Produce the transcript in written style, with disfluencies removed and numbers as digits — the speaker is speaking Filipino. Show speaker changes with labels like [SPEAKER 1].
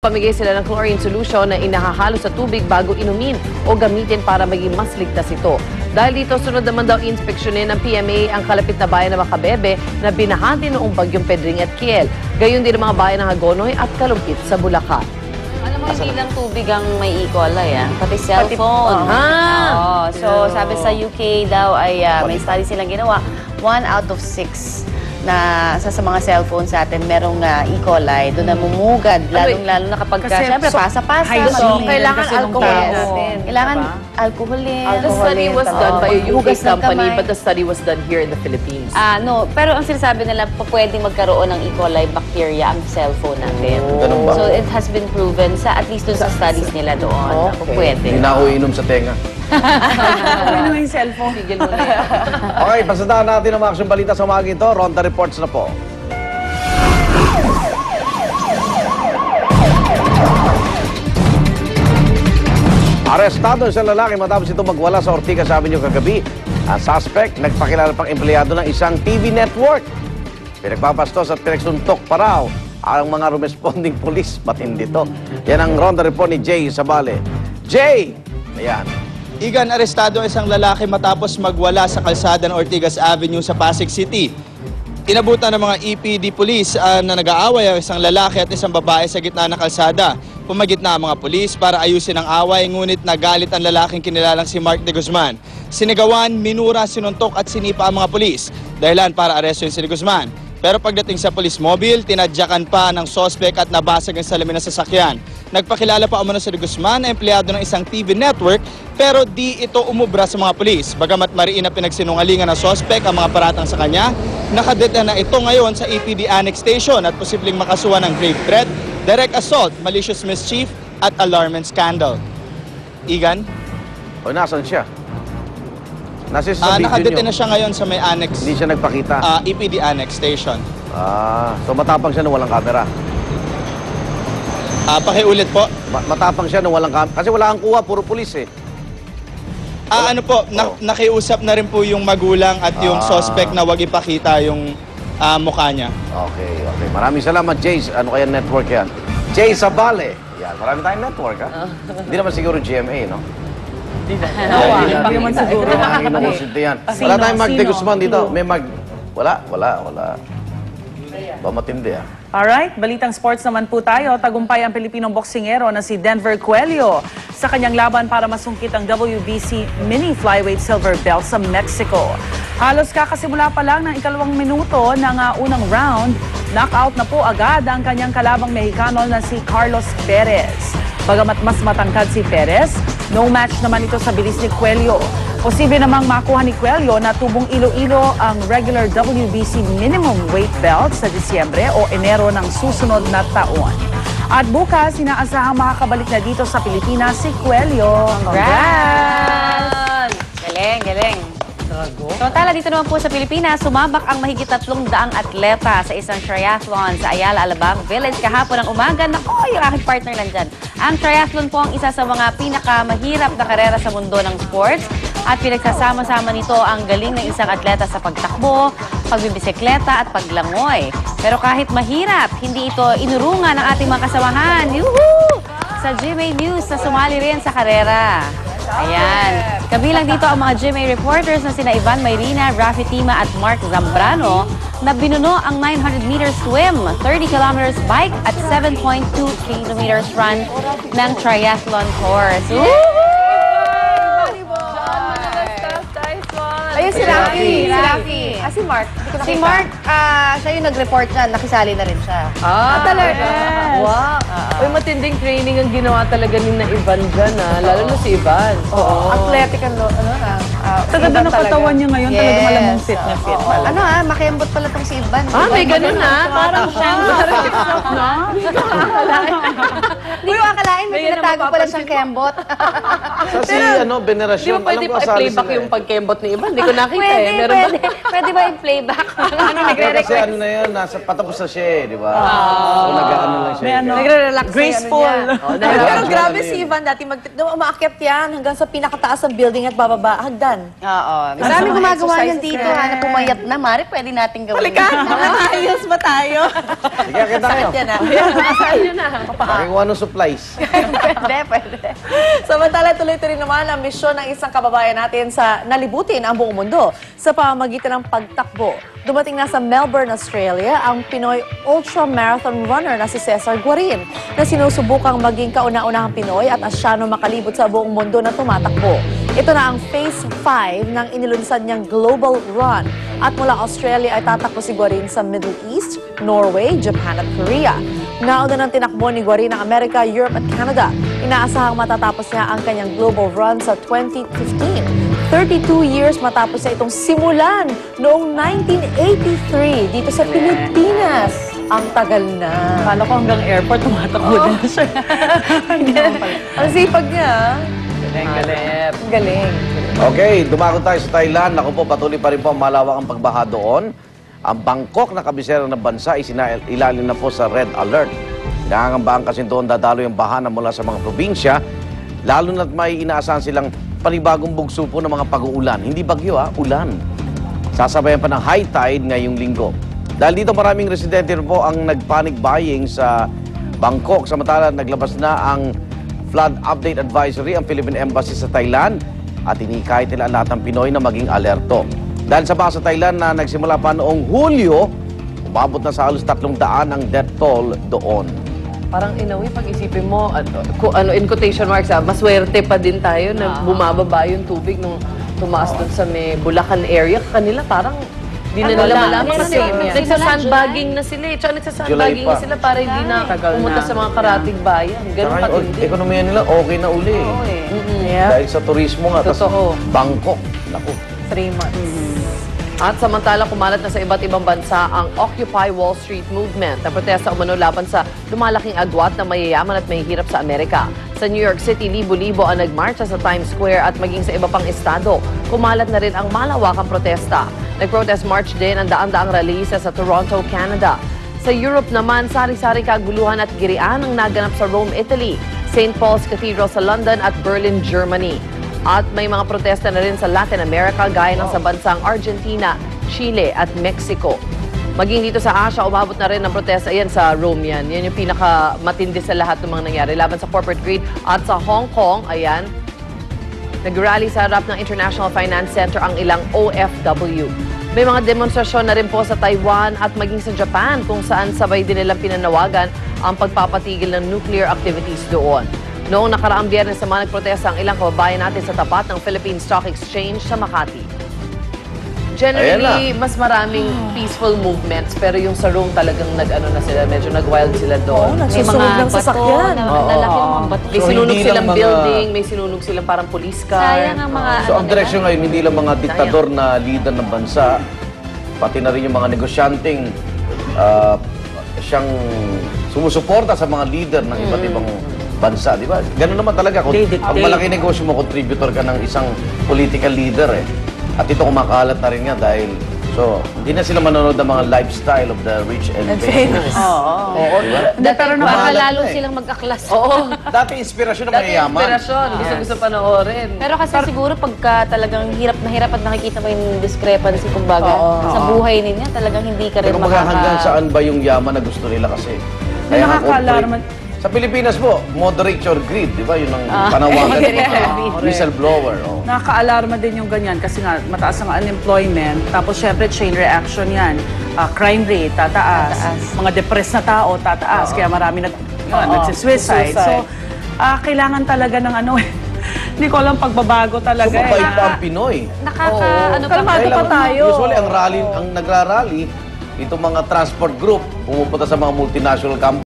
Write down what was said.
[SPEAKER 1] Nagpamigay sila ng chlorine solution na inahahalo sa tubig bago inumin o gamitin para maging mas ligtas ito. Dahil dito, sunod naman daw inspeksyonin ng PMA ang kalapit na bayan ng Macabebe na binahati noong bagyong Pedring at Kiel. Gayon din ang mga bayan ng Hagonoy at Kalumpit sa Bulacan.
[SPEAKER 2] Alam mo, hindi lang tubig ang may E. coli, pati cellphone. So, sabi sa UK daw ay may study silang ginawa, 1 out of 6 na sa mga cellphone sa atin merong E. coli, doon namumugad, lalong-lalo na kapag siyempre pasa-pasa.
[SPEAKER 1] So, kailangan alcohol natin.
[SPEAKER 2] Kailangan alcohol din.
[SPEAKER 1] The study was done by a UK company, but the study was done here in the Philippines.
[SPEAKER 2] No, pero ang sinasabi nila, pwedeng magkaroon ng E. coli bacteria ang cellphone natin. So, it has been proven, at least dun sa studies nila doon, pwede.
[SPEAKER 3] Hindi na ako inom sa tenga.
[SPEAKER 4] Ano yung cellphone?
[SPEAKER 1] Tigil mo na yan.
[SPEAKER 3] Okay, pasadaan natin ang mga aksyong balita sa umaga ito. Ronda Reports na po. Arestado isang lalaki matapos ito magwala sa Ortigas Avenue kagabi. Ang suspect, nagpakilala pang empleyado ng isang TV network. Pinagpapastos at pinagsuntok pa raw ang mga responding police. Matindi to. Yan ang Ronda Report ni Jay Sabale. Jay! Ayan.
[SPEAKER 5] Igan, arestado isang lalaki matapos magwala sa kalsada ng Ortigas Avenue sa Pasig City. Inabutan ng mga EPD police na nag-aaway ang isang lalaki at isang babae sa gitna ng kalsada. Pumagitna ang mga pulis para ayusin ang away, ngunit nagalit ang lalaking kinilalang si Mark de Guzman. Sinigawan, minura, sinuntok at sinipa ang mga pulis. Dahilan para arestuin si de Guzman. Pero pagdating sa police mobile, tinadyakan pa ng sospek at nabasag ang salamin ng sasakyan. Nagpakilala pa umano si de Guzman na empleyado ng isang TV network, pero di ito umubra sa mga pulis. Bagamat mariin na pinagsinungalingan ng sospek ang mga paratang sa kanya, nakadeta na ito ngayon sa EPD Annex Station at posibleng makasuhan ng grave threat, direct assault, malicious mischief at alarming scandal. Igan?
[SPEAKER 3] O, nasan siya? Nasa sa video
[SPEAKER 5] Nakadete
[SPEAKER 3] nyo.
[SPEAKER 5] na siya ngayon sa may annex.
[SPEAKER 3] Hindi siya nagpakita.
[SPEAKER 5] EPD Annex Station.
[SPEAKER 3] So matapang siya nung walang camera.
[SPEAKER 5] Pakiulit po.
[SPEAKER 3] Matapang siya nung walang camera. Kasi wala kang kuha, puro pulis eh.
[SPEAKER 5] Ano po, nakiusap na rin po yung magulang at yung suspect na wag ipakita yung mukha niya.
[SPEAKER 3] Okay. Maraming salamat, Jace. Ano kaya network yan? Jay Sabale. Yan, marami tayong network, ha? Hindi naman siguro GMA, no?
[SPEAKER 4] Hindi naman siguro.
[SPEAKER 3] Wala tayong Mark de Guzman dito. May Wala. Ba matindi, ha?
[SPEAKER 4] Alright, balitang sports naman po tayo. Tagumpay ang Pilipinong boksingero na si Denver Coelho sa kanyang laban para masungkit ang WBC Mini Flyweight Silver Belt sa Mexico. Halos kakasimula pa lang ng ikalawang minuto ng unang round, knockout na po agad ang kanyang kalabang Mexicano na si Carlos Perez. Bagamat mas matangkad si Perez, no match naman ito sa bilis ni Coelho. Posible namang makuha ni Coelho na tubong Iloilo ang regular WBC minimum weight belt sa Disyembre o Enero ng susunod na taon. At bukas, inaasahang makakabalik na dito sa Pilipinas si Coelho.
[SPEAKER 2] Congrats! Galing. Samantala, dito naman po sa Pilipinas, sumabak ang mahigit 300 atleta sa isang triathlon sa Ayala, Alabang Village kahapon ng umaga. Naku, yung aking partner lang dyan. Ang triathlon po ang isa sa mga pinakamahirap na karera sa mundo ng sports at pinagsasama-sama nito ang galing ng isang atleta sa pagtakbo, pagbibisikleta at paglangoy. Pero kahit mahirap, hindi ito inurungan ng ating mga kasamahan. Yuhuu! Sa GMA News na sumali rin sa karera. Ayan. Kabilang dito ang mga GMA reporters na sina Ivan Mayrina, Rafi Tima at Mark Zambrano na binuno ang 900-meter swim, 30 kilometers bike at 7.2 kilometers run ng triathlon course.
[SPEAKER 6] Ayun si Rafi. Si Mark. Si Mark, siya yung nag-report dyan. Nakisali na rin siya.
[SPEAKER 1] Talaga? Wow. Uy, matinding training ang ginawa talaga ni na Ivan dyan, lalo na si Ivan.
[SPEAKER 6] Athletic ang
[SPEAKER 4] Tagada ng katawan niya ngayon, talaga malamang fit na fit.
[SPEAKER 6] Makembot pala tong si Ivan.
[SPEAKER 1] May ganun na. Parang siyang
[SPEAKER 6] Hindi ko akalain. akalain may
[SPEAKER 1] Ngayon na
[SPEAKER 6] tinatago pala
[SPEAKER 1] mapapansin
[SPEAKER 6] siyang kembot.
[SPEAKER 3] Sa si, venerasyon.
[SPEAKER 1] Di ba pwede
[SPEAKER 3] alam ko,
[SPEAKER 1] pa
[SPEAKER 3] asali
[SPEAKER 1] i-playback
[SPEAKER 3] sila.
[SPEAKER 1] yung pagkembot ni iba? Hindi ko nakita
[SPEAKER 6] Pwede,
[SPEAKER 1] eh. Meron ba?
[SPEAKER 6] pwede. Pwede ba yung playback? Ano
[SPEAKER 3] Kasi
[SPEAKER 6] nagre-request?
[SPEAKER 3] ano na yun, nasa patapos na siya eh, di ba? So nag-ano lang siya.
[SPEAKER 4] May ano,
[SPEAKER 6] Nagre-relax na yung
[SPEAKER 4] graceful.
[SPEAKER 6] ano niya.
[SPEAKER 1] Oh,
[SPEAKER 7] Pero
[SPEAKER 3] Gradual
[SPEAKER 7] grabe
[SPEAKER 3] ano
[SPEAKER 7] si
[SPEAKER 3] yun.
[SPEAKER 7] Ivan dati, nung umaakyat yan hanggang sa pinakataas ng building at bababa, hagdan.
[SPEAKER 2] Oo.
[SPEAKER 6] Marami
[SPEAKER 7] Mga
[SPEAKER 6] gumagawa yan
[SPEAKER 7] exercises
[SPEAKER 6] dito,
[SPEAKER 7] yan.
[SPEAKER 6] ha, na pumayat na. Mari, pwede natin gawin.
[SPEAKER 7] Halika, ayos ba tayo?
[SPEAKER 3] Sige, kita kayo.
[SPEAKER 7] Yan ah.
[SPEAKER 1] Saan yun na?
[SPEAKER 3] Pakikuha ng supplies.
[SPEAKER 6] Pwede, pwede.
[SPEAKER 7] Samantala, tuloy-tuloy naman ang misyon ng isang kababayan natin sa nalibutin ang buong mundo sa pamamagitan ng pagtakbo. Dumating na sa Melbourne, Australia, ang Pinoy ultra-marathon runner na si Cesar Guarin na sinusubukang maging kauna-unahang Pinoy at Asyano makalibot sa buong mundo na tumatakbo. Ito na ang Phase 5 ng inilunsad niyang Global Run. At mula Australia ay tatakbo si Guarin sa Middle East, Norway, Japan at Korea. Nauna ng tinakbo ni Guarin ng Amerika, Europe at Canada. Inaasahang matatapos niya ang kanyang Global Run sa 2015. 32 years matapos niya itong simulan noong 1983 dito sa Pilipinas. Ang tagal na.
[SPEAKER 4] Akala ko hanggang airport, tumatakbo na siya.
[SPEAKER 7] Ang sipag niya.
[SPEAKER 1] Galing.
[SPEAKER 7] Ang galing.
[SPEAKER 3] Okay, dumako tayo sa Thailand. Naku po, patuloy pa rin po ang malawak ang pagbaha doon. Ang Bangkok na kabisera ng bansa ay ilalim na po sa red alert. Nangangambahan kasi doon dadalo yung baha na mula sa mga probinsya, lalo na't may inaasahan silang panibagong bugso po ng mga pag-uulan. Hindi bagyo ulan. Sasabayan pa ng high tide ngayong linggo. Dahil dito maraming residente po ang nag-panic buying sa Bangkok. Samantala naglabas na ang flood update advisory ang Philippine Embassy sa Thailand at inikahit nila lahat ng Pinoy na maging alerto. Dahil sa baha sa Thailand na nagsimula pa noong Hulyo, umabot na sa halos 300 ang death toll doon.
[SPEAKER 1] Parang in a way, pag-isipin mo, in quotation marks, maswerte pa din tayo na bumababa yung tubig nung tumaas doon sa may Bulacan area. Kanila parang di na nila malaman kasi nagsasandbagging na sila eh. Tsaka nagsasandbagging
[SPEAKER 3] July
[SPEAKER 1] na
[SPEAKER 3] pa.
[SPEAKER 1] sila para hindi na
[SPEAKER 4] Tagal
[SPEAKER 1] pumunta
[SPEAKER 4] na.
[SPEAKER 1] sa mga karating bayan. Ganun
[SPEAKER 3] Saka
[SPEAKER 1] pa
[SPEAKER 3] yung
[SPEAKER 1] hindi.
[SPEAKER 3] ekonomiya nila okay na uli. Dahil sa turismo nga. tas
[SPEAKER 1] Totoo.
[SPEAKER 3] Bangkok. Naku.
[SPEAKER 7] 3 months.
[SPEAKER 1] At samantala, kumalat na sa iba't ibang bansa ang Occupy Wall Street movement na protesta umano laban sa lumalaking agwat na mayayaman at mahihirap sa Amerika. Sa New York City, libo-libo ang nagmarcha sa Times Square at maging sa iba pang estado. Kumalat na rin ang malawakang protesta. Nag-protest march din ang daan-daang ralisa sa Toronto, Canada. Sa Europe naman, sari-sari kaguluhan at girian ang naganap sa Rome, Italy, St. Paul's Cathedral sa London at Berlin, Germany. At may mga protesta na rin sa Latin America gaya ng sa bansang Argentina, Chile at Mexico. Maging dito sa Asia, umabot na rin ang protesta. Yan sa Rome yan. Yan yung pinakamatindi sa lahat ng mga nangyari. Laban sa corporate greed. At sa Hong Kong, ayan, nag-rally sa harap ng International Finance Center ang ilang OFW. May mga demonstrasyon na rin po sa Taiwan at maging sa Japan kung saan sabay din nilang pinanawagan ang pagpapatigil ng nuclear activities doon. Noong nakaraang Biyernes naman nagprotesta ang ilang kababayan natin sa tapat ng Philippine Stock Exchange sa Makati. Generally, mas maraming peaceful movements pero yung sa Rome talagang nag-ano na sila, medyo nag-wild sila doon.
[SPEAKER 7] Nagsusunog ng sasakyan.
[SPEAKER 2] Lalaki ng mga bato.
[SPEAKER 1] May
[SPEAKER 3] So,
[SPEAKER 1] sinunog
[SPEAKER 3] hindi
[SPEAKER 1] silang
[SPEAKER 3] lang mga-
[SPEAKER 1] building, may sinunog silang parang police car.
[SPEAKER 2] Sayang ang mga
[SPEAKER 3] So ang direksyon ngayon, hindi lang mga diktador na leader ng bansa, pati na rin yung mga negosyanteng siyang sumusuporta sa mga leader ng iba't ibang bansa, di ba? Ganun naman talaga. Kung
[SPEAKER 4] They dictate.
[SPEAKER 3] ang malaki negosyo mo, contributor ka ng isang political leader eh. At ito kumakalat na rin nga dahil hindi na sila manonood ng mga lifestyle of the rich and famous.
[SPEAKER 1] Oo.
[SPEAKER 3] Diba?
[SPEAKER 1] Pero
[SPEAKER 3] Baka lalo
[SPEAKER 2] silang mag-aklas.
[SPEAKER 1] Oo.
[SPEAKER 3] Dati inspirasyon ng
[SPEAKER 1] Dati
[SPEAKER 3] mayayaman.
[SPEAKER 1] inspirasyon. Gusto-gusto panoorin.
[SPEAKER 2] Pero kasi siguro pagka talagang hirap at nakikita mo yung discrepancy kumbaga sa buhay ninyo, talagang hindi ka rin
[SPEAKER 3] Pero hanggang saan ba yung yaman na gusto nila kasi?
[SPEAKER 4] Yung
[SPEAKER 3] nga
[SPEAKER 4] nakaka-alarma-
[SPEAKER 3] corporate- Sa Pilipinas po, moderate your greed, di ba? Yun ang panawagan ng whistleblower. Oh.
[SPEAKER 4] Nakaka-alarma din yung ganyan kasi nga mataas ang unemployment. Tapos syempre chain reaction yan. Crime rate, tataas. Mga depressed na tao, tataas. Kaya marami nagsisuicide. So, kailangan talaga ng hindi ko alam pagbabago
[SPEAKER 3] So,
[SPEAKER 4] talaga
[SPEAKER 3] mabait pa ang Pinoy.
[SPEAKER 4] Kalmado pa tayo.
[SPEAKER 3] Usually, ang nagrarally, itong mga transport group, pumupunta sa mga multinational companies.